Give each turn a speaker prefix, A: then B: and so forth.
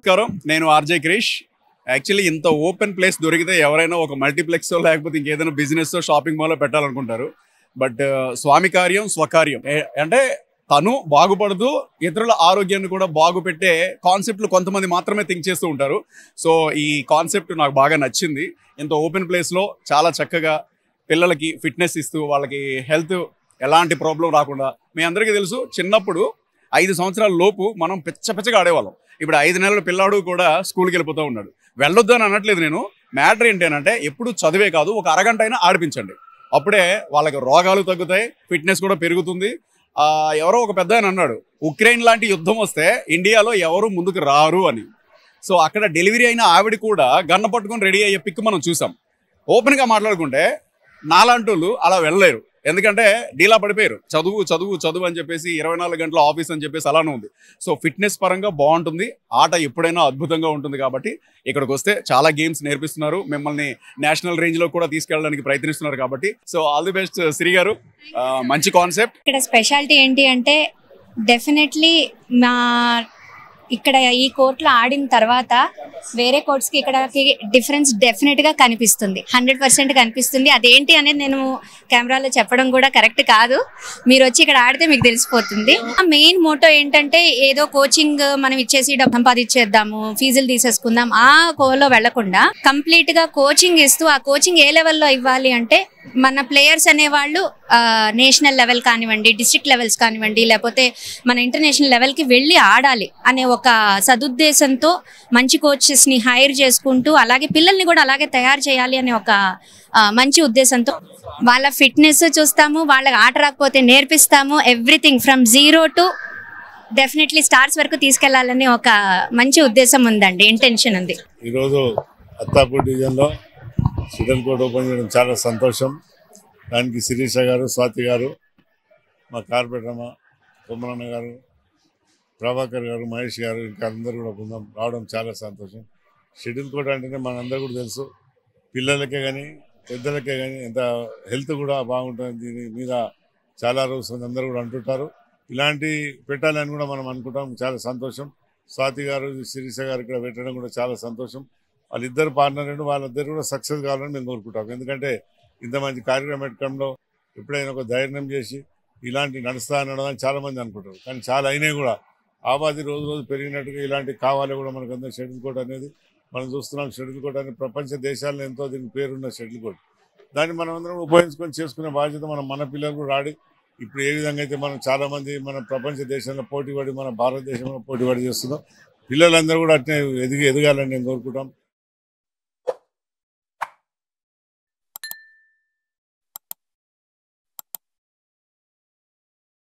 A: నమస్కారం, నేను RJ Krish. Actually ఇంత ఓపెన్ ప్లేస్ దొరికితే ఎవరైనా ఒక మల్టీప్లెక్స్ లేకపోతే ఇంకేదైనా బిజినెస్ షాపింగ్ మాల్లో పెట్టాలనుకుంటారు. బట్ స్వామి కార్యం స్వకార్యం అంటే తను బాగుపడుతూ ఇతరుల ఆరోగ్యాన్ని కూడా బాగుపెట్టే కాన్సెప్ట్లు కొంతమంది మాత్రమే థింక్ చేస్తూ ఉంటారు. సో ఈ కాన్సెప్ట్ నాకు బాగా నచ్చింది. ఇంత ఓపెన్ ప్లేస్లో చాలా చక్కగా పిల్లలకి ఫిట్నెస్ ఇస్తూ వాళ్ళకి హెల్త్ ఎలాంటి ప్రాబ్లం రాకుండా. మీ అందరికీ తెలుసు, చిన్నప్పుడు 5 సంవత్సరాల లోపు మనం పిచ్చగా ఆడేవాళ్ళం. ఇప్పుడు 5 నెలల పిల్లాడు కూడా స్కూల్కి వెళ్ళిపోతూ ఉన్నాడు. వెళ్ళొద్దు అని అనట్లేదు నేను. మ్యాటర్ ఏంటంటే ఎప్పుడు చదివే కాదు, ఒక అరగంట అయినా ఆడిపించండి. అప్పుడే వాళ్ళకి రోగాలు తగ్గుతాయి, ఫిట్నెస్ కూడా పెరుగుతుంది. ఎవరో ఒక పెద్ద ఆయన అన్నాడు, ఉక్రెయిన్ లాంటి యుద్ధం వస్తే ఇండియాలో ఎవరు ముందుకు రారు అని. సో అక్కడ డెలివరీ అయిన ఆవిడ కూడా గన్న పట్టుకొని రెడీ అయ్యే పిక్ మనం చూసాం. ఓపెన్గా మాట్లాడుకుంటే నాలాంటోళ్ళు అలా వెళ్ళలేరు, ఎందుకంటే డీలా పడిపోయారు. చదువు చదువు చదువు అని చెప్పేసి 24 గంటల ఆఫీస్ అని చెప్పేసి అలానే ఉంది. సో ఫిట్నెస్ పరంగా బాగుంటుంది, ఆట ఎప్పుడైనా అద్భుతంగా ఉంటుంది. కాబట్టి ఇక్కడికి వస్తే చాలా గేమ్స్ నేర్పిస్తున్నారు, మిమ్మల్ని నేషనల్ రేంజ్లో కూడా తీసుకెళ్ళడానికి ప్రయత్నిస్తున్నారు. కాబట్టి so all the best Shri గారు, మంచి కాన్సెప్ట్.
B: ఇక్కడ స్పెషాలిటీ ఏంటి అంటే డెఫినెట్లీ ఇక్కడ ఈ కోర్టులో ఆడిన తర్వాత వేరే కోర్ట్స్కి ఇక్కడకి డిఫరెన్స్ డెఫినెట్గా కనిపిస్తుంది, 100% కనిపిస్తుంది. అదేంటి అనేది నేను కెమెరాలో చెప్పడం కూడా కరెక్ట్ కాదు, మీరు వచ్చి ఇక్కడ ఆడితే మీకు తెలిసిపోతుంది. ఆ మెయిన్ మోటో ఏంటంటే ఏదో కోచింగ్ మనం ఇచ్చేసి డబ్బు సంపాదించేద్దాము, ఫీజులు తీసేసుకుందాం ఆ కోలో వెళ్లకుండా కంప్లీట్గా కోచింగ్ ఇస్తూ, ఆ కోచింగ్ ఏ లెవెల్లో ఇవ్వాలి అంటే మన ప్లేయర్స్ అనేవాళ్ళు నేషనల్ లెవెల్ కానివ్వండి, డిస్ట్రిక్ట్ లెవెల్స్ కానివ్వండి, లేకపోతే మన ఇంటర్నేషనల్ లెవెల్కి వెళ్ళి ఆడాలి అనే ఒక సదుద్దేశంతో మంచి కోచెస్ని హైర్ చేసుకుంటూ, అలాగే పిల్లల్ని కూడా అలాగే తయారు చేయాలి అనే ఒక మంచి ఉద్దేశంతో వాళ్ళ ఫిట్నెస్ చూస్తాము, వాళ్ళకి ఆట రాకపోతే నేర్పిస్తాము. Everything from 0 to definitely stars వరకు తీసుకెళ్లాలని ఒక మంచి ఉద్దేశం ఉందండి, ఇంటెన్షన్ ఉంది.
C: ఈరోజు అత్తాపూర్ డివిజన్లో షటిల్ కోర్ట్ ఓపెన్ చేయడం చాలా సంతోషం. దానికి శిరీష గారు, స్వాతి గారు, మా కార్పొరేటర్ కొమ్మరన్న గారు, ప్రభాకర్ గారు, మహేష్ గారు, ఇంకా అందరూ కూడా బృందం రావడం చాలా సంతోషం. షటిల్ కోర్ట్ అంటేనే మనందరూ కూడా తెలుసు, పిల్లలకే కానీ పెద్దలకే కానీ ఎంత హెల్త్ కూడా బాగుంటుంది. దీని మీద చాలా రోజులు అందరూ కూడా అంటుంటారు, ఇలాంటి పెట్టాలని కూడా మనం అనుకుంటాం. చాలా సంతోషం. స్వాతి గారు, శిరీష గారు ఇక్కడ పెట్టడం కూడా చాలా సంతోషం. వాళ్ళిద్దరు పార్ట్నర్ అండి, వాళ్ళిద్దరు కూడా సక్సెస్ కావాలని మేము కోరుకుంటాం. ఎందుకంటే ఇంత మంచి కార్యక్రమం పెట్టడంలో ఎప్పుడైనా ఒక ధైర్యం చేసి ఇలాంటి నడుస్తా అనడం చాలామంది అనుకుంటారు, కానీ చాలా అయినాయి కూడా. ఆబాది రోజు రోజు పెరిగినట్టుగా ఇలాంటి కావాలి కూడా మనకు అందరూ. షటిల్ కోర్ట్ అనేది మనం చూస్తున్నాం. షటిల్ కోర్ట్ అనేది ప్రపంచ దేశాల్లో ఎంతో దీనికి పేరున్న షటిల్ కోర్ట్. దాన్ని మనం అందరం ఉపయోగించుకొని చేసుకునే బాధ్యత మన పిల్లలు కూడా ఆడి ఇప్పుడు ఏ విధంగా అయితే మనం చాలామంది మన ప్రపంచ దేశంలో పోటీపడి మన భారతదేశంలో పోటీపడి చేస్తున్నాం. పిల్లలందరూ కూడా అట్నే ఎదగాలని నేను కోరుకుంటాం.